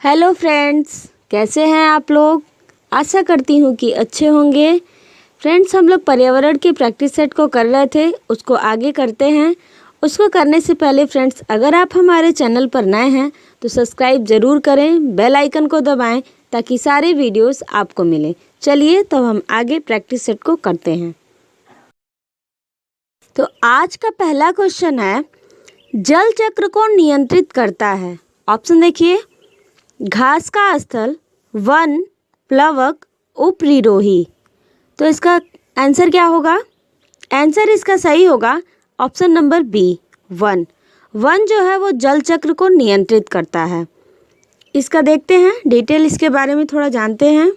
Hello friends, कैसे हैं आप लोग। आशा करती हूँ कि अच्छे होंगे। फ्रेंड्स, हम लोग पर्यावरण के प्रैक्टिस सेट को कर रहे थे, उसको आगे करते हैं। उसको करने से पहले फ्रेंड्स, अगर आप हमारे चैनल पर नए हैं तो सब्सक्राइब ज़रूर करें, बेल आइकन को दबाएं ताकि सारे वीडियोस आपको मिलें। चलिए तो हम आगे प्रैक्टिस सेट को करते हैं। तो आज का पहला क्वेश्चन है, जल चक्र को नियंत्रित करता है। ऑप्शन देखिए, घास का स्थल, वन, प्लवक, उपरिरोही। तो इसका आंसर क्या होगा? आंसर इसका सही होगा option number b, one. One जो है वो जल चक्र को नियंत्रित करता है। इसका देखते हैं डिटेल, इसके बारे में थोड़ा जानते हैं।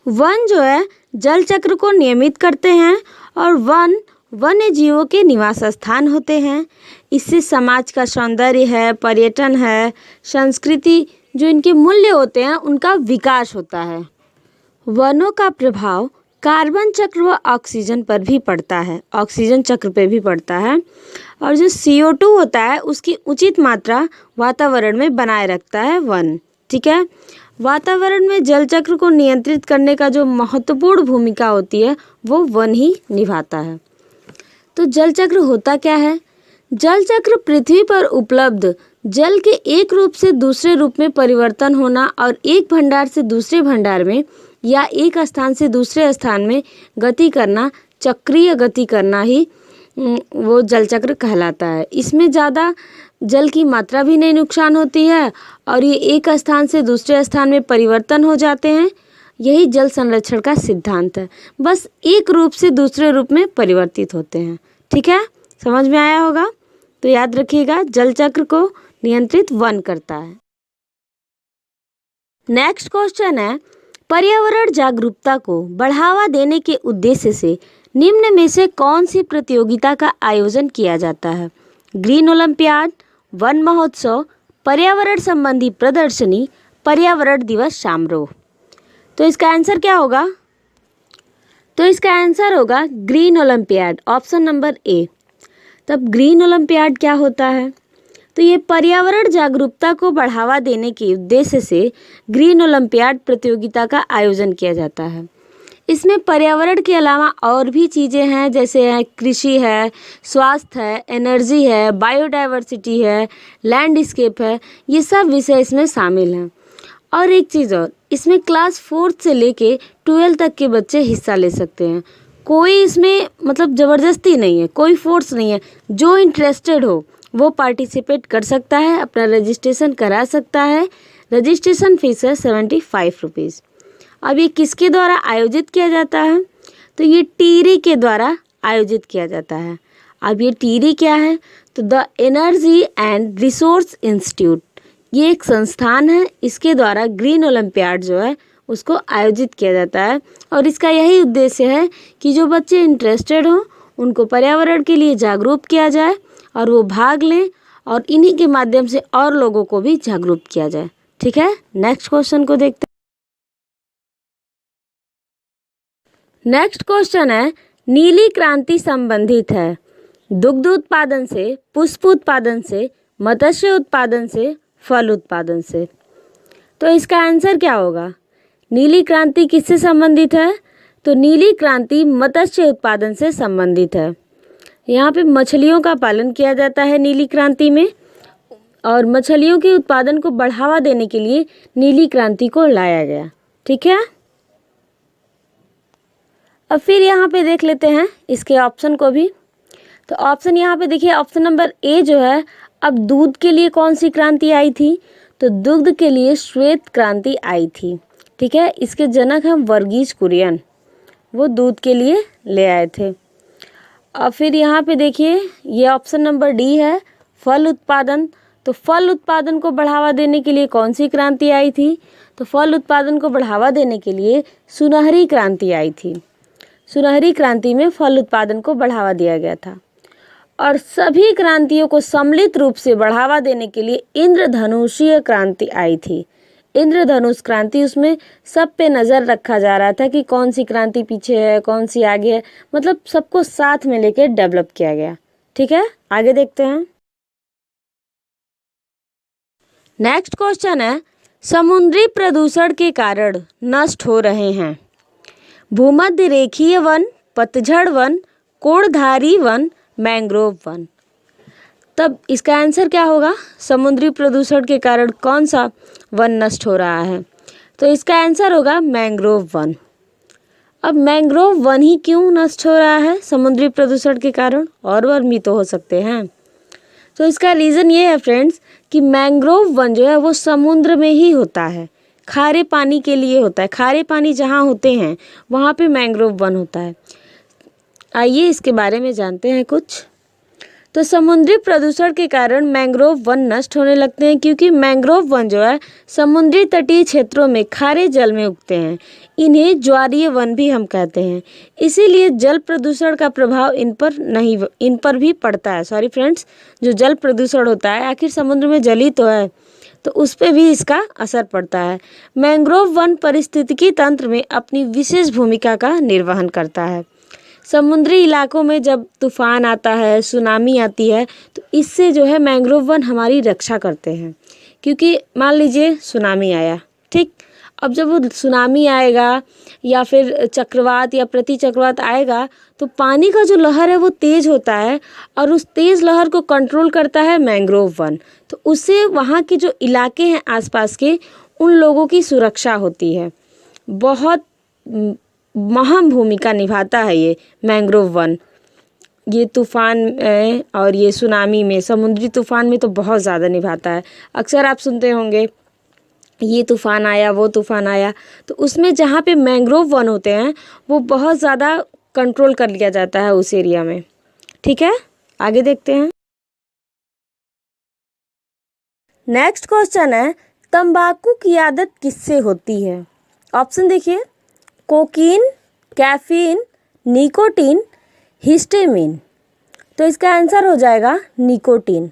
वन जो है जल चक्र को नियमित करते हैं और वन वन्य जीवों के निवास स्थान होते हैं। इससे समाज का सौंदर्य है, पर्यटन है, संस्कृति, जो इनके मूल्य होते हैं उनका विकास होता है। वनों का प्रभाव कार्बन चक्र व ऑक्सीजन पर भी पड़ता है, ऑक्सीजन चक्र पे भी पड़ता है। और जो CO2 होता है उसकी उचित मात्रा वातावरण में बनाए रखता है वन। ठीक है, वातावरण में जल चक्र को नियंत्रित करने का जो महत्वपूर्ण भूमिका होती है वो वन ही निभाता है। तो जल चक्र होता क्या है? जल चक्र पृथ्वी पर उपलब्ध जल के एक रूप से दूसरे रूप में परिवर्तन होना और एक भंडार से दूसरे भंडार में या एक स्थान से दूसरे स्थान में गति करना, चक्रीय गति करना ही वो जल चक्र कहलाता है। इसमें ज़्यादा जल की मात्रा भी नहीं नुकसान होती है और ये एक स्थान से दूसरे स्थान में परिवर्तन हो जाते हैं। यही जल संरक्षण का सिद्धांत है, बस एक रूप से दूसरे रूप में परिवर्तित होते हैं। ठीक है, समझ में आया होगा। तो याद रखिएगा, जल चक्र को नियंत्रित वन करता है। नेक्स्ट क्वेश्चन है, पर्यावरण जागरूकता को बढ़ावा देने के उद्देश्य से निम्न में से कौन सी प्रतियोगिता का आयोजन किया जाता है? ग्रीन ओलंपियाड, वन महोत्सव, पर्यावरण संबंधी प्रदर्शनी, पर्यावरण दिवस समारोह। तो इसका आंसर क्या होगा? तो इसका आंसर होगा green olympiad, option number A. तब ग्रीन ओलंपियाड क्या होता है? तो ये पर्यावरण जागरूकता को बढ़ावा देने के उद्देश्य से ग्रीन ओलंपियाड प्रतियोगिता का आयोजन किया जाता है। इसमें पर्यावरण के अलावा और भी चीज़ें हैं, जैसे है कृषि है, स्वास्थ्य है, एनर्जी है, बायोडाइवर्सिटी है, लैंडस्केप है, ये सब विषय इसमें शामिल हैं। और एक चीज़ और, इसमें क्लास 4 से लेके 12 तक के बच्चे हिस्सा ले सकते हैं। कोई इसमें मतलब ज़बरदस्ती नहीं है, कोई फोर्स नहीं है। जो इंटरेस्टेड हो वो पार्टिसिपेट कर सकता है, अपना रजिस्ट्रेशन करा सकता है। रजिस्ट्रेशन फीस है 75 रुपीज़। अब ये किसके द्वारा आयोजित किया जाता है? तो ये टीरी के द्वारा आयोजित किया जाता है। अब ये टीरी क्या है? तो the energy and resource institute, ये एक संस्थान है, इसके द्वारा ग्रीन ओलंपियाड जो है उसको आयोजित किया जाता है। और इसका यही उद्देश्य है कि जो बच्चे इंटरेस्टेड हों उनको पर्यावरण के लिए जागरूक किया जाए और वो भाग लें और इन्हीं के माध्यम से और लोगों को भी जागरूक किया जाए। ठीक है, नेक्स्ट क्वेश्चन को देखते हैं। नेक्स्ट क्वेश्चन है, नीली क्रांति संबंधित है दुग्ध उत्पादन से, पुष्प उत्पादन से, मत्स्य उत्पादन से, फल उत्पादन से। तो इसका आंसर क्या होगा? नीली क्रांति किससे संबंधित है? तो नीली क्रांति मत्स्य उत्पादन से संबंधित है। यहाँ पे मछलियों का पालन किया जाता है नीली क्रांति में, और मछलियों के उत्पादन को बढ़ावा देने के लिए नीली क्रांति को लाया गया। ठीक है, अब फिर यहाँ पे देख लेते हैं इसके ऑप्शन को भी। तो ऑप्शन यहाँ पे देखिए, ऑप्शन नंबर ए जो है, अब दूध के लिए कौन सी क्रांति आई थी? तो दुग्ध के लिए श्वेत क्रांति आई थी। ठीक है, इसके जनक हैं वर्गीज कुरियन, वो दूध के लिए ले आए थे। और फिर यहाँ पे देखिए, ये ऑप्शन नंबर डी है, फल उत्पादन। तो फल उत्पादन को बढ़ावा देने के लिए कौन सी क्रांति आई थी? तो फल उत्पादन को बढ़ावा देने के लिए सुनहरी क्रांति आई थी। सुनहरी क्रांति में फल उत्पादन को बढ़ावा दिया गया था। और सभी क्रांतियों को सम्मिलित रूप से बढ़ावा देने के लिए इंद्रधनुषीय क्रांति आई थी। इंद्रधनुष क्रांति, उसमें सब पे नज़र रखा जा रहा था कि कौन सी क्रांति पीछे है, कौन सी आगे है, मतलब सबको साथ में लेकर डेवलप किया गया। ठीक है, आगे देखते हैं। नेक्स्ट क्वेश्चन है, समुद्री प्रदूषण के कारण नष्ट हो रहे हैं भूमध्य रेखीय वन, पतझड़ वन, कोणधारी वन, मैंग्रोव वन। तब इसका आंसर क्या होगा? समुद्री प्रदूषण के कारण कौन सा वन नष्ट हो रहा है? तो इसका आंसर होगा मैंग्रोव वन। अब मैंग्रोव वन ही क्यों नष्ट हो रहा है समुद्री प्रदूषण के कारण? और वन भी तो हो सकते हैं। तो इसका रीज़न ये है फ्रेंड्स कि मैंग्रोव वन जो है वो समुद्र में ही होता है, खारे पानी के लिए होता है। खारे पानी जहाँ होते हैं वहाँ पे मैंग्रोव वन होता है। आइए इसके बारे में जानते हैं कुछ। तो समुद्री प्रदूषण के कारण मैंग्रोव वन नष्ट होने लगते हैं क्योंकि मैंग्रोव वन जो है समुद्री तटीय क्षेत्रों में खारे जल में उगते हैं। इन्हें ज्वारीय वन भी हम कहते हैं। इसीलिए जल प्रदूषण का प्रभाव इन पर भी पड़ता है। सॉरी फ्रेंड्स, जो जल प्रदूषण होता है, आखिर समुद्र में जल ही तो है, तो उस पर भी इसका असर पड़ता है। मैंग्रोव वन पारिस्थितिकी तंत्र में अपनी विशेष भूमिका का निर्वहन करता है। समुद्री इलाकों में जब तूफान आता है, सुनामी आती है, तो इससे जो है मैंग्रोव वन हमारी रक्षा करते हैं। क्योंकि मान लीजिए सुनामी आया, ठीक, अब जब वो सुनामी आएगा या फिर चक्रवात या प्रति चक्रवात आएगा तो पानी का जो लहर है वो तेज़ होता है और उस तेज़ लहर को कंट्रोल करता है मैंग्रोव वन। तो उससे वहाँ के जो इलाके हैं आसपास के, उन लोगों की सुरक्षा होती है। बहुत अहम भूमिका निभाता है ये मैंग्रोव वन। ये तूफ़ान में और ये सुनामी में, समुद्री तूफ़ान में तो बहुत ज़्यादा निभाता है। अक्सर आप सुनते होंगे ये तूफ़ान आया, वो तूफ़ान आया, तो उसमें जहाँ पे मैंग्रोव वन होते हैं वो बहुत ज़्यादा कंट्रोल कर लिया जाता है उस एरिया में। ठीक है, आगे देखते हैं। नेक्स्ट क्वेश्चन है, तंबाकू की आदत किससे होती है? ऑप्शन देखिए, कोकीन, कैफीन, निकोटीन, हिस्टामिन। तो इसका आंसर हो जाएगा निकोटीन।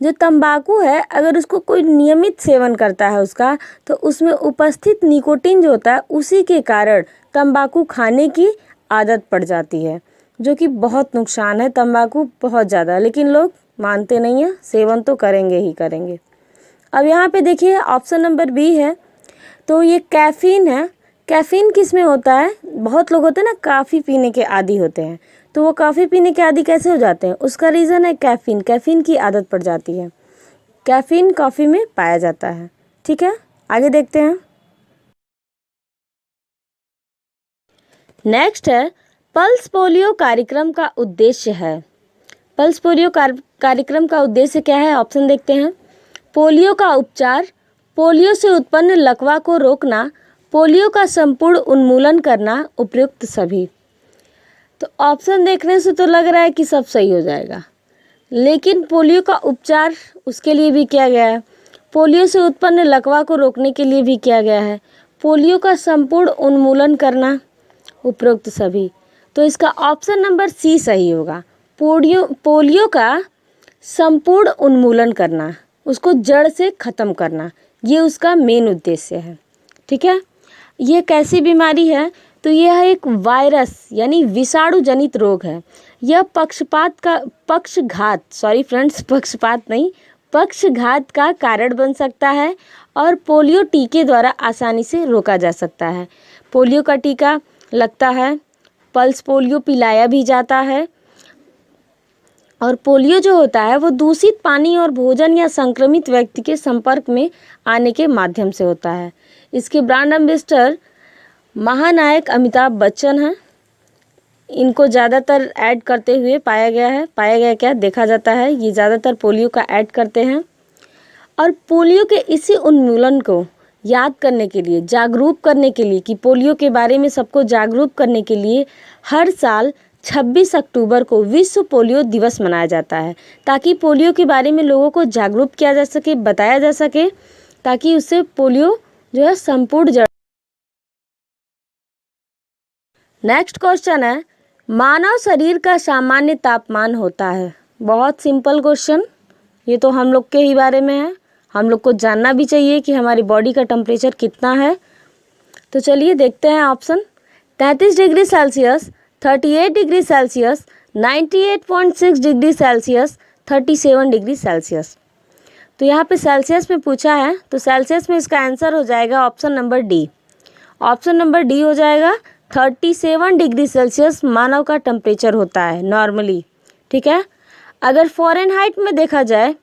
जो तंबाकू है, अगर उसको कोई नियमित सेवन करता है उसका, तो उसमें उपस्थित निकोटीन जो होता है उसी के कारण तंबाकू खाने की आदत पड़ जाती है, जो कि बहुत नुकसान है। तंबाकू बहुत ज़्यादा, लेकिन लोग मानते नहीं हैं, सेवन तो करेंगे ही करेंगे। अब यहाँ पे देखिए ऑप्शन नंबर बी है, तो ये कैफ़ीन है। कैफ़ीन किस में होता है? बहुत लोग होते हैं ना काफ़ी पीने के आदी होते हैं, तो वो कॉफ़ी पीने के आदी कैसे हो जाते हैं? उसका रीज़न है कैफ़ीन। कैफ़ीन की आदत पड़ जाती है। कैफ़ीन कॉफ़ी में पाया जाता है। ठीक है, आगे देखते हैं। नेक्स्ट है, पल्स पोलियो कार्यक्रम का उद्देश्य है। पल्स पोलियो कार्यक्रम का उद्देश्य क्या है? ऑप्शन देखते हैं। पोलियो का उपचार, पोलियो से उत्पन्न लकवा को रोकना, पोलियो का संपूर्ण उन्मूलन करना, उपयुक्त सभी। तो ऑप्शन देखने से तो लग रहा है कि सब सही हो जाएगा, लेकिन पोलियो का उपचार उसके लिए भी किया गया है, पोलियो से उत्पन्न लकवा को रोकने के लिए भी किया गया है, पोलियो का संपूर्ण उन्मूलन करना, उपरोक्त सभी। तो इसका ऑप्शन नंबर सी सही होगा। पोलियो का संपूर्ण उन्मूलन करना, उसको जड़ से ख़त्म करना, ये उसका मेन उद्देश्य है। ठीक है, ये कैसी बीमारी है? तो यह एक वायरस यानी विषाणु जनित रोग है। यह पक्षपात का कारण बन सकता है और पोलियो टीके द्वारा आसानी से रोका जा सकता है। पोलियो का टीका लगता है, पल्स पोलियो पिलाया भी जाता है, और पोलियो जो होता है वो दूषित पानी और भोजन या संक्रमित व्यक्ति के संपर्क में आने के माध्यम से होता है। इसके ब्रांड एम्बेसडर महानायक अमिताभ बच्चन हैं। इनको ज़्यादातर ऐड करते हुए पाया गया क्या देखा जाता है, ये ज़्यादातर पोलियो का ऐड करते हैं। और पोलियो के इसी उन्मूलन को याद करने के लिए, जागरूक करने के लिए, कि पोलियो के बारे में सबको जागरूक करने के लिए हर साल 26 अक्टूबर को विश्व पोलियो दिवस मनाया जाता है, ताकि पोलियो के बारे में लोगों को जागरूक किया जा सके, बताया जा सके, ताकि उससे पोलियो जो है संपूर्ण जड़। नेक्स्ट क्वेश्चन है, मानव शरीर का सामान्य तापमान होता है। बहुत सिंपल क्वेश्चन, ये तो हम लोग के ही बारे में है, हम लोग को जानना भी चाहिए कि हमारी बॉडी का टेम्परेचर कितना है। तो चलिए देखते हैं option. 33 degree Celsius, 38 degree Celsius, 98.6 degree Celsius, 37 degree Celsius. तो यहाँ पे सेल्सियस में पूछा है, तो सेल्सियस में इसका आंसर हो जाएगा option number D. Option number D हो जाएगा। 37 डिग्री सेल्सियस मानव का टेम्परेचर होता है नॉर्मली, ठीक है। अगर फ़ारेनहाइट में देखा जाए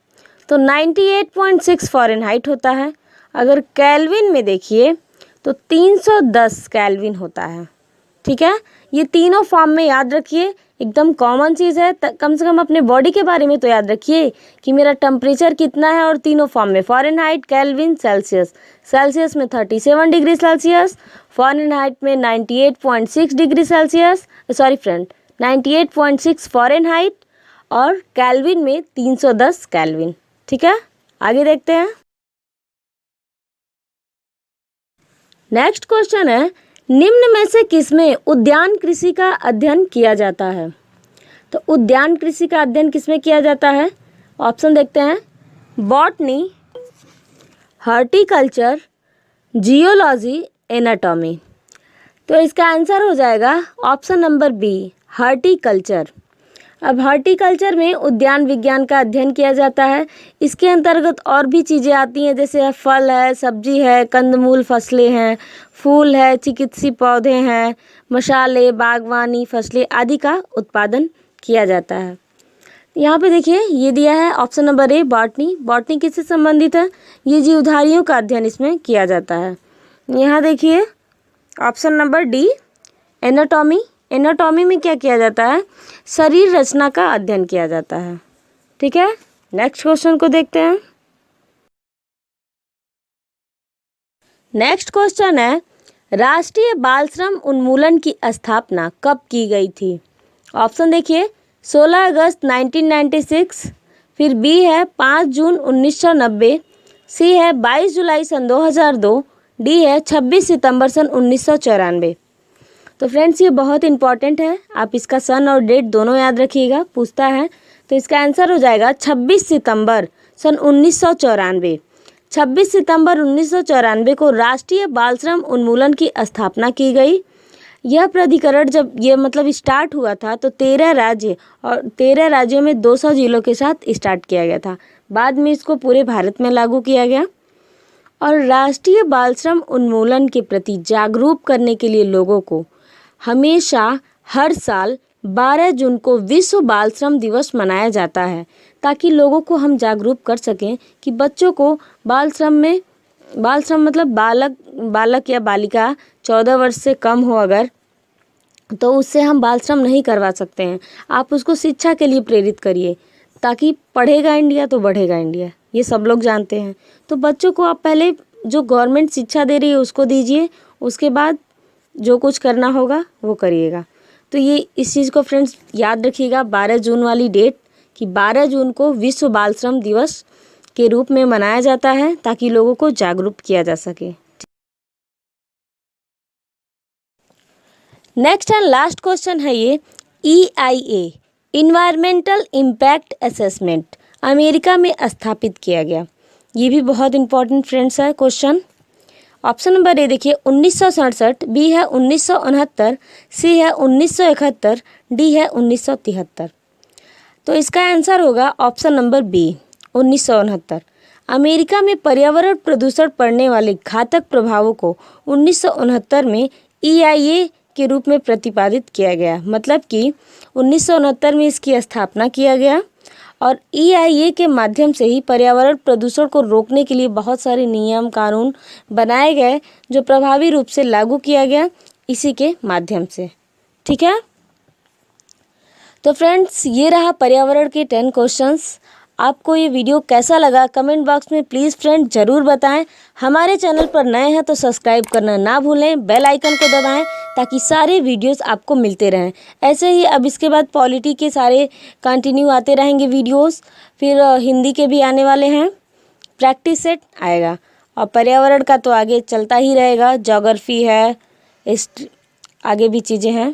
तो 98.6 फ़ारेनहाइट होता है। अगर केल्विन में देखिए तो 310 केल्विन होता है, ठीक है। ये तीनों फॉर्म में याद रखिए, एकदम कॉमन चीज़ है। कम से कम अपने बॉडी के बारे में तो याद रखिए कि मेरा टेम्परेचर कितना है, और तीनों फॉर्म में फ़ारेनहाइट, केल्विन, सेल्सियस। सेल्सियस में 37 डिग्री सेल्सियस, फ़ारेनहाइट में 98.6 degree Celsius, sorry friend 98.6 Fahrenheit, और केल्विन में 310 केल्विन, ठीक है। आगे देखते हैं। नेक्स्ट क्वेश्चन है, निम्न में से किसमें उद्यान कृषि का अध्ययन किया जाता है? तो उद्यान कृषि का अध्ययन किसमें किया जाता है? ऑप्शन देखते हैं। Botany, horticulture, geology, anatomy. तो इसका आंसर हो जाएगा ऑप्शन नंबर बी, हॉर्टिकल्चर। अब हॉर्टिकल्चर में उद्यान विज्ञान का अध्ययन किया जाता है। इसके अंतर्गत और भी चीज़ें आती हैं, जैसे फल है, सब्जी है, कंदमूल फसलें हैं, फूल है, चिकित्सीय पौधे हैं, मसाले, बागवानी फसलें आदि का उत्पादन किया जाता है। यहाँ पे देखिए ये दिया है option number A, botany. Botany किससे संबंधित है? ये जीवधारियों का अध्ययन इसमें किया जाता है। यहाँ देखिए option number D, anatomy. Anatomy में क्या किया जाता है? शरीर रचना का अध्ययन किया जाता है, ठीक है। नेक्स्ट क्वेश्चन को देखते हैं। नेक्स्ट क्वेश्चन है, राष्ट्रीय बाल श्रम उन्मूलन की स्थापना कब की गई थी? ऑप्शन देखिए, 16 अगस्त 1996, फिर बी है 5 जून 1990, सी है 22 जुलाई सन 2002, डी है 26 सितंबर सन 1994। तो फ्रेंड्स ये बहुत इंपॉर्टेंट है, आप इसका सन और डेट दोनों याद रखिएगा, पूछता है। तो इसका आंसर हो जाएगा 26 सितंबर सन 1994। 26 सितंबर 1994 को राष्ट्रीय बाल श्रम उन्मूलन की स्थापना की गई। यह प्राधिकरण जब ये मतलब स्टार्ट हुआ था तो 13 राज्य और 13 राज्यों में 200 जिलों के साथ स्टार्ट किया गया था। बाद में इसको पूरे भारत में लागू किया गया। और राष्ट्रीय बाल श्रम उन्मूलन के प्रति जागरूक करने के लिए लोगों को हमेशा हर साल 12 जून को विश्व बाल श्रम दिवस मनाया जाता है, ताकि लोगों को हम जागरूक कर सकें कि बच्चों को बाल श्रम मतलब बालक या बालिका 14 वर्ष से कम हो अगर, तो उससे हम बाल श्रम नहीं करवा सकते हैं। आप उसको शिक्षा के लिए प्रेरित करिए, ताकि पढ़ेगा इंडिया तो बढ़ेगा इंडिया, ये सब लोग जानते हैं। तो बच्चों को आप पहले जो गवर्नमेंट शिक्षा दे रही है उसको दीजिए, उसके बाद जो कुछ करना होगा वो करिएगा। तो ये इस चीज़ को फ्रेंड्स याद रखिएगा, 12 जून वाली डेट, कि 12 जून को विश्व बाल श्रम दिवस के रूप में मनाया जाता है, ताकि लोगों को जागरूक किया जा सके। नेक्स्ट एंड लास्ट क्वेश्चन है ये, EIA environmental impact assessment America में स्थापित किया गया। ये भी बहुत इंपॉर्टेंट फ्रेंड्स है क्वेश्चन। ऑप्शन नंबर ए देखिए 1967, बी है 1969, सी है 1971, डी है 1973। तो इसका आंसर होगा ऑप्शन नंबर बी, 1969। अमेरिका में पर्यावरण प्रदूषण पड़ने वाले घातक प्रभावों को 1969 में EIA के रूप में प्रतिपादित किया गया। मतलब कि 1969 में इसकी स्थापना किया गया, और EIA के माध्यम से ही पर्यावरण प्रदूषण को रोकने के लिए बहुत सारे नियम कानून बनाए गए, जो प्रभावी रूप से लागू किया गया इसी के माध्यम से, ठीक है। तो फ्रेंड्स ये रहा पर्यावरण के 10 क्वेश्चंस। आपको ये वीडियो कैसा लगा कमेंट बॉक्स में प्लीज़ फ्रेंड ज़रूर बताएं। हमारे चैनल पर नए हैं तो सब्सक्राइब करना ना भूलें, बेल आइकन को दबाएं, ताकि सारे वीडियोस आपको मिलते रहें। ऐसे ही अब इसके बाद पॉलिटी के सारे कंटिन्यू आते रहेंगे वीडियोस, फिर हिंदी के भी आने वाले हैं, प्रैक्टिस सेट आएगा, और पर्यावरण का तो आगे चलता ही रहेगा, ज्योग्राफी है, आगे भी चीज़ें हैं।